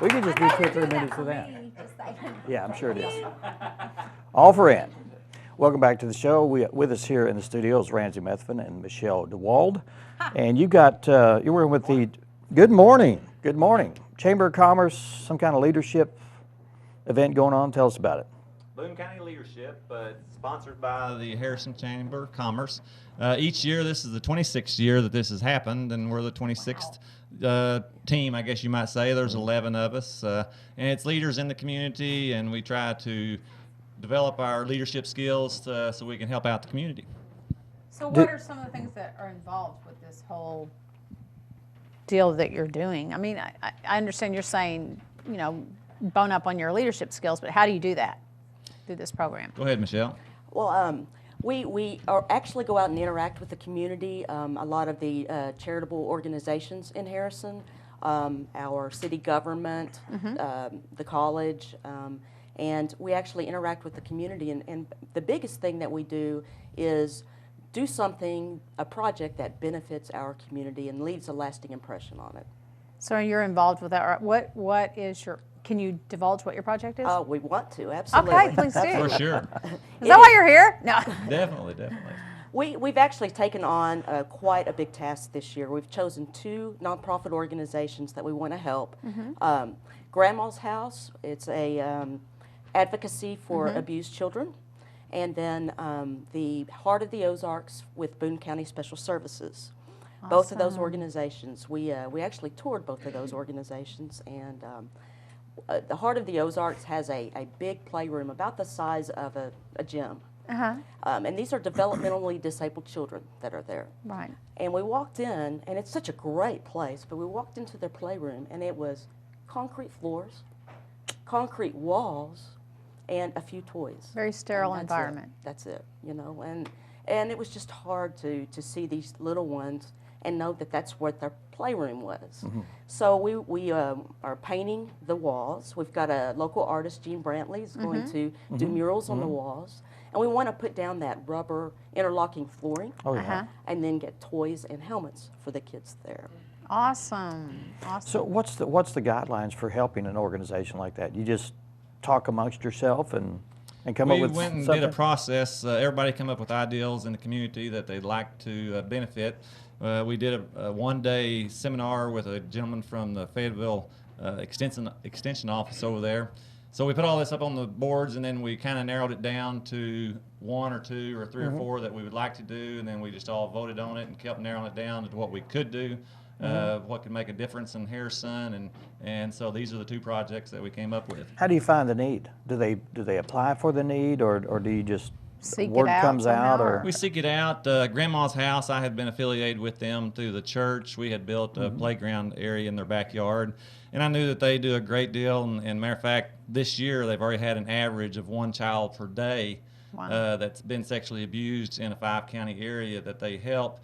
We could just do 2 or 3 minutes of that. Yeah, I'm sure it is. All for Ann. Welcome back to the show. With us here in the studio is Ransy Methvin and Michelle DeWald. And you're working with the, good morning, Chamber of Commerce, some kind of leadership event going on. Tell us about it. Boone County Leadership, sponsored by the Harrison Chamber of Commerce. Each year, this is the 26th year that this has happened, and we're the 26th team, I guess you might say. There's 11 of us, and it's leaders in the community, and we try to develop our leadership skills so we can help out the community. So what are some of the things that are involved with this whole deal that you're doing? I mean, I understand you're saying, you know, bone up on your leadership skills, but how do you do that through this program? Go ahead, Michelle. Well, we actually go out and interact with the community. A lot of the charitable organizations in Harrison, our city government, the college, and we actually interact with the community. And the biggest thing that we do is do something, a project that benefits our community and leaves a lasting impression on it. So you're involved with that. What is your, can you divulge what your project is? We want to, absolutely. Okay, please do. For sure. Is that why you're here? No. Definitely. We've actually taken on quite a big task this year. We've chosen 2 nonprofit organizations that we want to help. Grandma's House, it's a advocacy for abused children. And then the Heart of the Ozarks with Boone County Special Services. Awesome. Both of those organizations, we actually toured both of those organizations, and the Heart of the Ozarks has a big playroom about the size of a gym. And these are developmentally disabled children that are there. Right. And we walked in, and it's such a great place, but we walked into their playroom, and it was concrete floors, concrete walls, and a few toys. Very sterile environment. That's it, you know, and it was just hard to see these little ones and know that that's what their playroom was. So we are painting the walls. We've got a local artist, Gene Brantley, is going to do murals on the walls. And we want to put down that rubber interlocking flooring and then get toys and helmets for the kids there. Awesome. So what's the guidelines for helping an organization like that? You just talk amongst yourself and come up with something? We went and did a process. Everybody come up with ideals in the community that they'd like to benefit. We did a one-day seminar with a gentleman from the Fayetteville Extension Office over there. So we put all this up on the boards, and then we kind of narrowed it down to 1 or 2 or 3 or 4 that we would like to do, and then we just all voted on it and kept narrowing it down to what we could do. What could make a difference in Harrison, and so these are the 2 projects that we came up with. How do you find the need? Do they apply for the need, or do you just seek word it out comes out? Or we seek it out. Grandma's House, I had been affiliated with them through the church. We had built a playground area in their backyard, and I knew that they do a great deal. And matter of fact, this year they've already had an average of 1 child per day that's been sexually abused in a 5-county area that they help.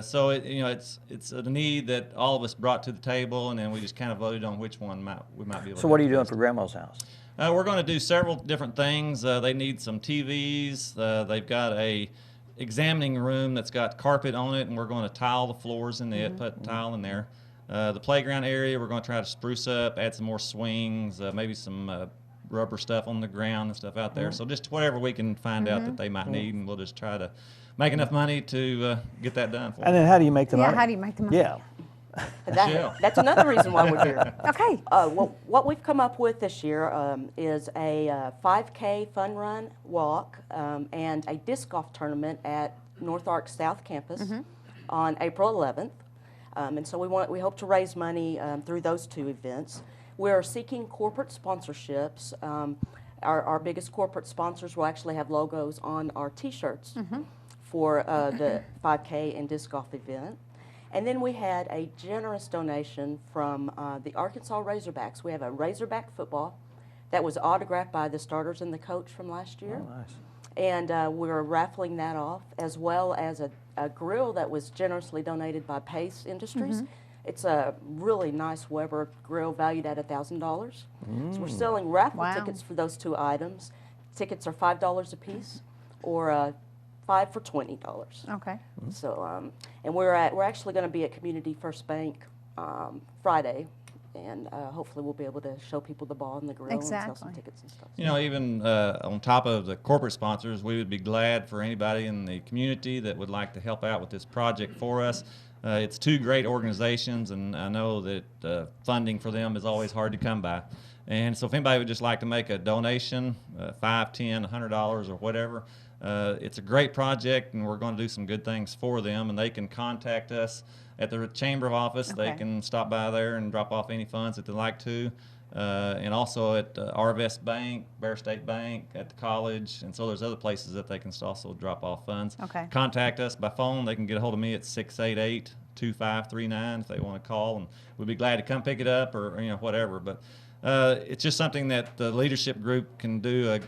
So it's a need that all of us brought to the table, and then we just kind of voted on which one we might be able to. So what are you doing for Grandma's House? We're going to do several different things. They need some TVs. They've got a examining room that's got carpet on it, and we're going to tile the floors in it, put tile in there. The playground area, we're going to try to spruce up, add some more swings, maybe some rubber stuff on the ground and stuff out there. So just whatever we can find out that they might need, and we'll just try to make enough money to get that done for them. And then how do you make the money? Yeah, how do you make the money? Yeah. That's another reason why we're here. Okay. What we've come up with this year is a 5K fun run walk and a disc golf tournament at North Arc South Campus on April 11th. And so we hope to raise money through those 2 events. We're seeking corporate sponsorships. Our biggest corporate sponsors will actually have logos on our T-shirts for the 5K and disc golf event. And then we had a generous donation from the Arkansas Razorbacks. We have a Razorback football that was autographed by the starters and the coach from last year. Oh, nice. And we're raffling that off, as well as a grill that was generously donated by Pace Industries. It's a really nice Weber grill valued at $1,000. So we're selling raffle tickets for those 2 items. Tickets are $5 a piece, or 5 for $20. Okay. So, and we're actually going to be at Community First Bank Friday and hopefully we'll be able to show people the ball and the grill and sell some Exactly. tickets and stuff. You know, even on top of the corporate sponsors, we would be glad for anybody in the community that would like to help out with this project for us. It's two great organizations, and I know that funding for them is always hard to come by. And so if anybody would just like to make a donation, $5, $10, $100 or whatever, it's a great project, and we're going to do some good things for them, and they can contact us at the Chamber of Office. Okay. They can stop by there and drop off any funds that they'd like to. And also at Arvest Bank, Bear State Bank, at the college, and so there's other places that they can also drop off funds. Okay. Contact us by phone. They can get a hold of me at 688-2539 if they want to call, and we'd be glad to come pick it up or whatever. But it's just something that the leadership group can do,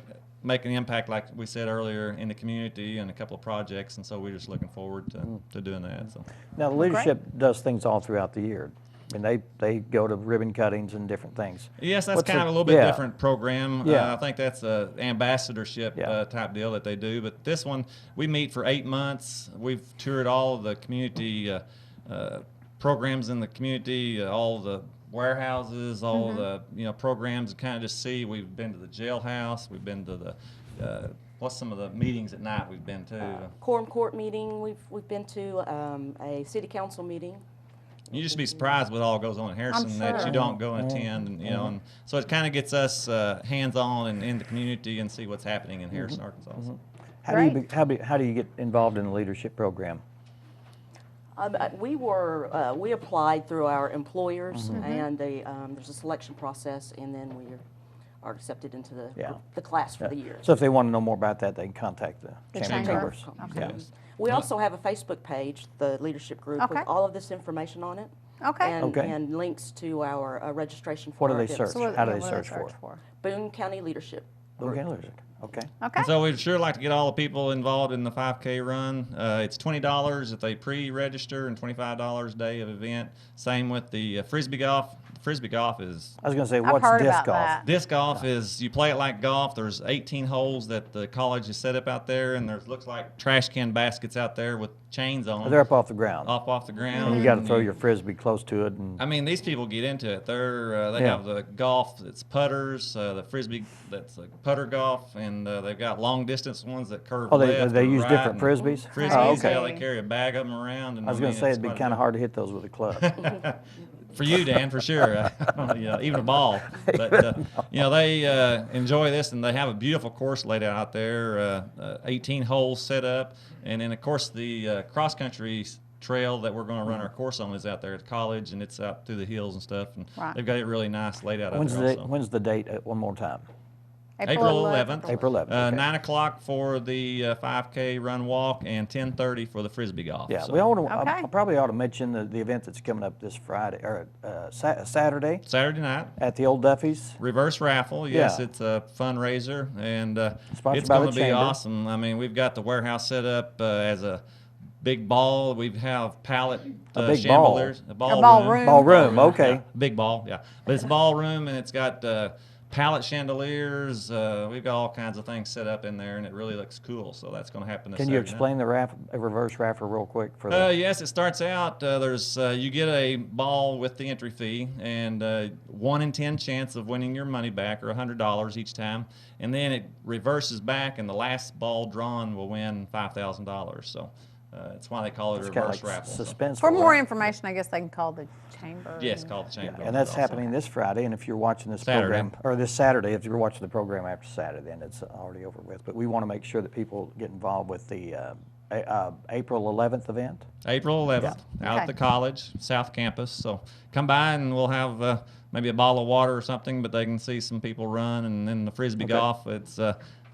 make an impact, like we said earlier, in the community and a couple of projects, and so we're just looking forward to doing that. So. Now, the leadership does things all throughout the year. I mean, they go to ribbon cuttings and different things. Yes, that's What's kind the- of a little bit yeah. different program. Yeah. I think that's a ambassadorship Yeah. type deal that they do. But this one, we meet for 8 months. We've toured all of the community programs in the community, all the warehouses, all the programs, and kind of just see. We've been to the jailhouse. We've been to the what's some of the meetings at night we've been to. Quorum court meeting, we've been to a city council meeting. You just be surprised what all goes on in Harrison that sure. you don't go and attend, and and so it kind of gets us hands-on and in the community and see what's happening in Harrison, Arkansas. So. How do you get involved in the leadership program? We applied through our employers, and there's a selection process, and then we are accepted into the class for the year. So if they want to know more about that, they can contact the Chamber Chamber. of Commerce. Okay. Yes. We also have a Facebook page, the leadership group, Okay. with all of this information on it. Okay. And, Okay. and links to our registration for What do our they events. search? So what- How do yeah, they what search for? Boone County Leadership. Okay, leadership. Okay. Okay. And so we'd sure like to get all the people involved in the 5K run. It's $20 if they pre-register and $25 day of event. Same with the Frisbee golf. Frisbee golf is I was going to say, I've what's heard disc about golf? that. disc golf is you play it like golf. There's 18 holes that the college has set up out there, and there's looks like trash can baskets out there with chains on them. They're up off the ground. off the ground. And you got to throw your frisbee close to it. And I mean, these people get into it. They Yeah. have the golf that's putters, the frisbee that's putter golf, and they've got long distance ones that curve oh, left. they or use right, different and frisbees. Frisbees, Oh, yeah, okay. they carry a bag of them around. And I was going to say it's it'd be quite a kind of bit. hard to hit those with a club. For you, Dan, for sure. Even a ball. But they enjoy this, and they have a beautiful course laid out there. 18 holes set up, and then of course the cross country trail that we're going to run our course on is out there at the college, and it's out through the hills and stuff. And Right. they've got it really nice laid out. When's out the there date? also. When's the date? One more time. April 11th. April 11th. Okay. 9 o'clock for the 5K run walk, and 10:30 for the frisbee golf. Yeah, So- we ought to, Okay. I probably ought to mention the event that's coming up this Friday or Saturday Saturday night. at the Old Duffy's. Reverse raffle, yes, Yeah. it's a fundraiser, and Sponsored it's by going the to be Chamber. awesome. I mean, we've got the warehouse set up as a big ball. We have pallet A big ball. chandeliers, a A ballroom. ballroom. Ballroom, okay. Yeah, big ball, yeah. But it's a ballroom, and it's got pallet chandeliers. We've got all kinds of things set up in there, and it really looks cool. So that's going to happen this Can you Saturday night. explain the reverse raffle real quick for the? Yes, it starts out. There's you get a ball with the entry fee, and 1 in 10 chance of winning your money back, or $100 each time, and then it reverses back, and the last ball drawn will win $5,000. So that's why they call it It's a kind of reverse like raffle. So. suspenseful. For more right? information, I guess they can call the chamber. Yes, call the chamber. And that's also. happening this Friday, and if you're watching this Saturday. program, or this Saturday, if you're watching the program after Saturday, then it's already over with. But we want to make sure that people get involved with the April 11th event. April 11th, out Okay. at the college, South Campus. So come by, and we'll have maybe a bottle of water or something, but they can see some people run, and then the frisbee Okay. golf.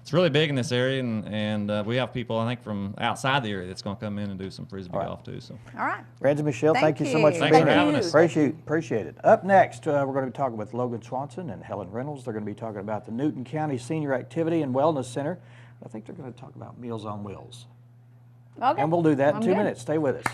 It's really big in this area, and we have people, I think, from outside the area that's going to come in and do some frisbee right. golf too. So All right. Ransy, Michelle, thank Thank you so much you. for Thanks being for here. having us. Appreciate it. Up next, we're going to be talking with Logan Swanson and Helen Reynolds. They're going to be talking about the Newton County Senior Activity and Wellness Center. I think they're going to talk about Meals on Wheels. Okay. And we'll do that in I'm 2 good. minutes. Stay with us.